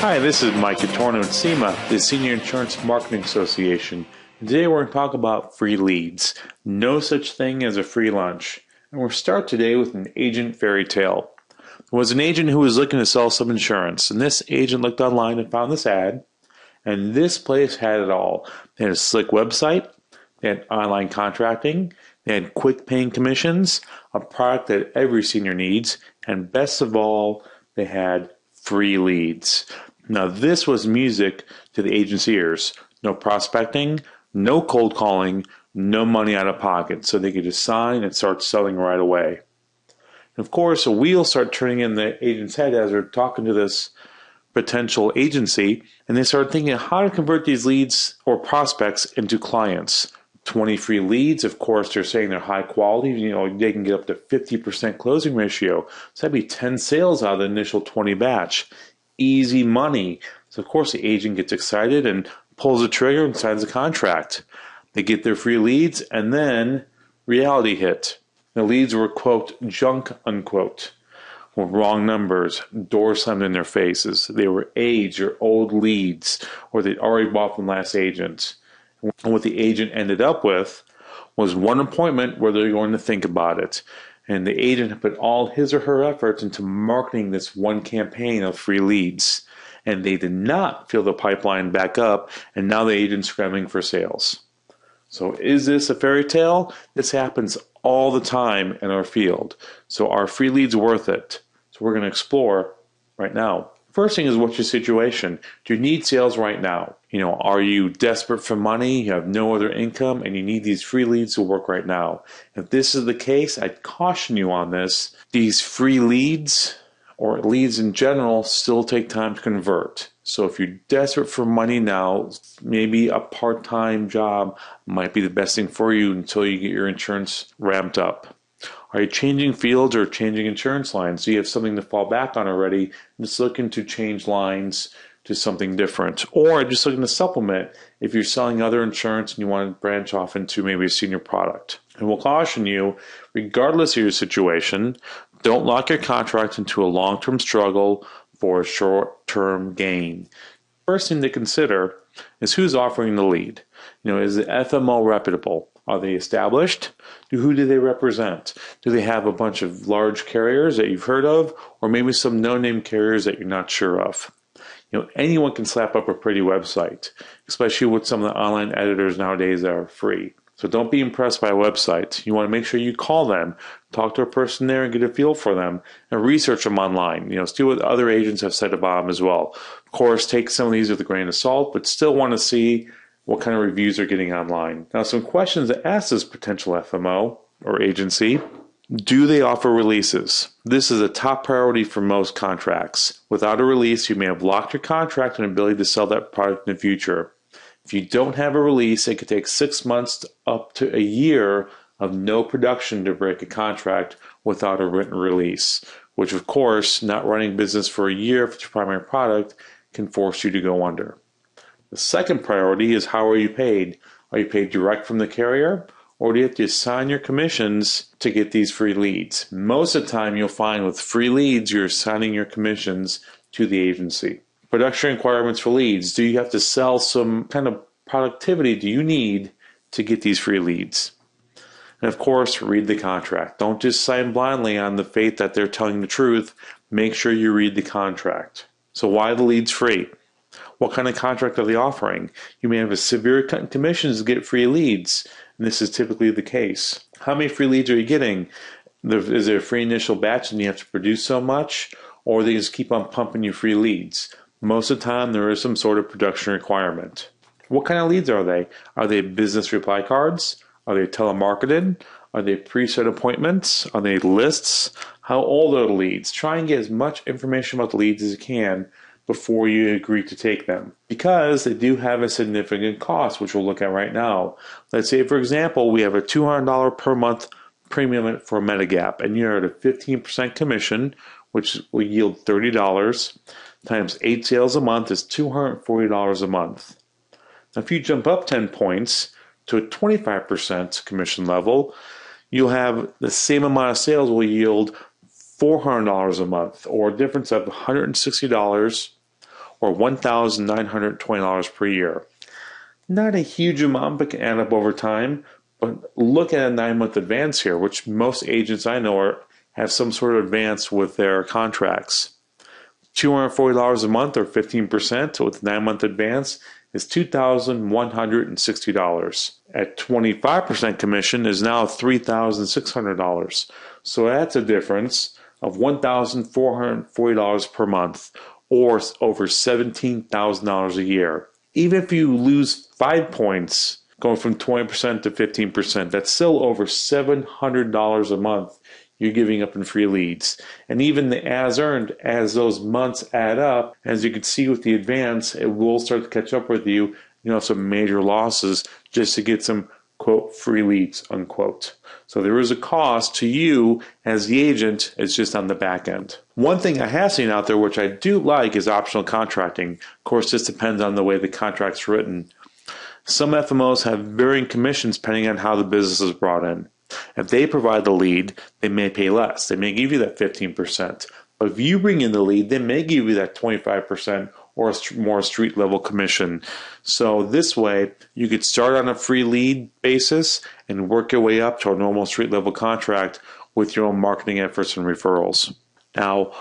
Hi, this is Mike Catorno at SIMA, the Senior Insurance Marketing Association. And today we're going to talk about free leads. No such thing as a free lunch. And we'll start today with an agent fairy tale. There was an agent who was looking to sell some insurance, and this agent looked online and found this ad, and this place had it all. They had a slick website, they had online contracting, they had quick paying commissions, a product that every senior needs, and best of all, they had free leads. Now, this was music to the agent's ears. No prospecting, no cold calling, no money out of pocket. So they could just sign and start selling right away. And of course, a wheel started turning in the agent's head as they're talking to this potential agency. And they started thinking how to convert these leads or prospects into clients. 20 free leads, of course, they're saying they're high quality. They can get up to 50% closing ratio. So that'd be 10 sales out of the initial 20 batch. Easy money. So of course the agent gets excited and pulls the trigger and signs a contract. They get their free leads, and then reality hit. The leads were, quote, junk, unquote, with wrong numbers, doors slammed in their faces. They were aged or old leads, or they'd already bought from last agent. And what the agent ended up with was one appointment where they're going to think about it. And the agent had put all his or her efforts into marketing this one campaign of free leads. And they did not fill the pipeline back up, and now the agent's scrambling for sales. So is this a fairy tale? This happens all the time in our field. So are free leads worth it? So we're going to explore right now. First thing is, what's your situation? Do you need sales right now? Are you desperate for money? You have no other income and you need these free leads to work right now. If this is the case, I'd caution you on this. These free leads, or leads in general, still take time to convert. So if you're desperate for money now, maybe a part-time job might be the best thing for you until you get your insurance ramped up. Are you changing fields or changing insurance lines? So you have something to fall back on already, just looking to change lines to something different. Or just looking to supplement if you're selling other insurance and you want to branch off into maybe a senior product. And we'll caution you, regardless of your situation, don't lock your contract into a long-term struggle for a short-term gain. First thing to consider is who's offering the lead. Is the FMO reputable? Are they established? Who do they represent? Do they have a bunch of large carriers that you've heard of, or maybe some no-name carriers that you're not sure of? Anyone can slap up a pretty website, especially with some of the online editors nowadays that are free. So don't be impressed by a website. You want to make sure you call them, talk to a person there and get a feel for them, and research them online. See what other agents have said about them as well. Of course, take some of these with a grain of salt, but still want to see what kind of reviews they're getting online. Now, some questions to ask this potential FMO or agency. Do they offer releases? This is a top priority for most contracts. Without a release, you may have locked your contract and ability to sell that product in the future. If you don't have a release, it could take 6 months to up to a year of no production to break a contract without a written release, which of course, not running business for a year for your primary product can force you to go under. The second priority is, how are you paid? Are you paid direct from the carrier, or do you have to assign your commissions to get these free leads? Most of the time you'll find with free leads, you're assigning your commissions to the agency. Production requirements for leads. Do you have to sell some kind of productivity do you need to get these free leads? And of course, read the contract. Don't just sign blindly on the faith that they're telling the truth. Make sure you read the contract. So why are the leads free? What kind of contract are they offering? You may have a severe cut in commissions to get free leads, and this is typically the case. How many free leads are you getting? Is there a free initial batch and you have to produce so much, or they just keep on pumping you free leads? Most of the time, there is some sort of production requirement. What kind of leads are they? Are they business reply cards? Are they telemarketed? Are they preset appointments? Are they lists? How old are the leads? Try and get as much information about the leads as you can before you agree to take them, because they do have a significant cost, which we'll look at right now. Let's say, for example, we have a $200 per month premium for Medigap, and you're at a 15% commission, which will yield $30, times 8 sales a month is $240 a month. Now, if you jump up 10 points to a 25% commission level, you'll have the same amount of sales will yield $400 a month, or a difference of $160, or $1,920 per year. Not a huge amount, but can add up over time. But look at a 9-month advance here, which most agents I know have some sort of advance with their contracts. $240 a month or 15% with a 9-month advance is $2,160. At 25% commission is now $3,600. So that's a difference of $1,440 per month, or over $17,000 a year. Even if you lose 5 points, going from 20% to 15%, that's still over $700 a month you're giving up in free leads. And even the as earned, as those months add up, as you can see with the advance, it will start to catch up with you, some major losses just to get some, quote, free leads, unquote. So there is a cost to you as the agent. It's just on the back end. One thing I have seen out there, which I do like, is optional contracting. Of course, this depends on the way the contract's written. Some FMOs have varying commissions depending on how the business is brought in. If they provide the lead, they may pay less. They may give you that 15%. But if you bring in the lead, they may give you that 25% or a more street level commission. So this way, you could start on a free lead basis and work your way up to a normal street level contract with your own marketing efforts and referrals. Now,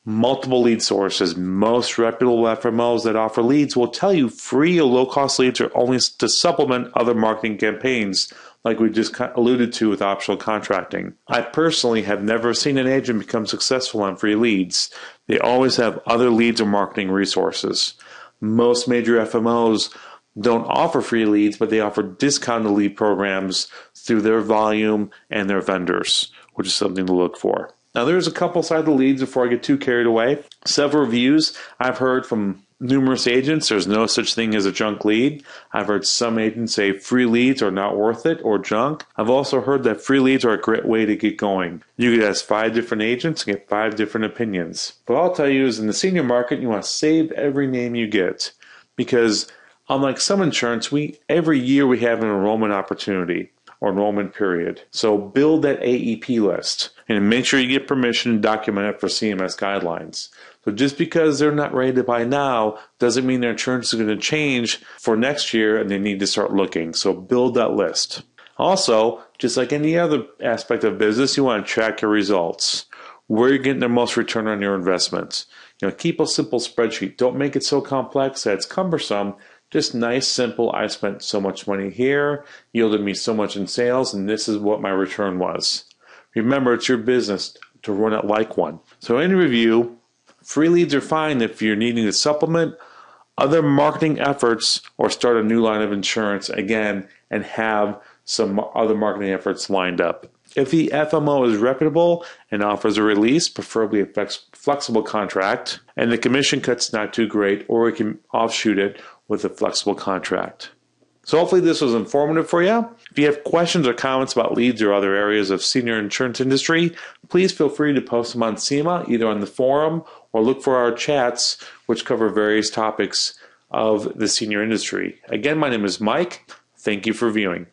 multiple lead sources. Most reputable FMOs that offer leads will tell you free or low-cost leads are only to supplement other marketing campaigns, like we just alluded to with optional contracting. I personally have never seen an agent become successful on free leads. They always have other leads or marketing resources. Most major FMOs don't offer free leads, but they offer discounted lead programs through their volume and their vendors, which is something to look for. Now, there's a couple sides of the leads before I get too carried away. Several reviews I've heard from numerous agents. There's no such thing as a junk lead. I've heard some agents say free leads are not worth it or junk. I've also heard that free leads are a great way to get going. You could ask 5 different agents and get 5 different opinions. But I'll tell you is in the senior market, you want to save every name you get, because unlike some insurance, every year we have an enrollment opportunity or enrollment period. So build that AEP list and make sure you get permission to document it for CMS guidelines. So just because they're not ready to buy now doesn't mean their insurance is going to change for next year and they need to start looking. So build that list. Also, just like any other aspect of business, you want to track your results. Where you're getting the most return on your investments. Keep a simple spreadsheet. Don't make it so complex that it's cumbersome. Just nice, simple, I spent so much money here, yielded me so much in sales, and this is what my return was. Remember, it's your business to run it like one. So in review, free leads are fine if you're needing to supplement other marketing efforts or start a new line of insurance again and have some other marketing efforts lined up. If the FMO is reputable and offers a release, preferably a flexible contract, and the commission cut's not too great, or we can offshoot it with a flexible contract. So hopefully this was informative for you. If you have questions or comments about leads or other areas of senior insurance industry, please feel free to post them on SIMA, either on the forum or look for our chats, which cover various topics of the senior industry. Again, my name is Mike. Thank you for viewing.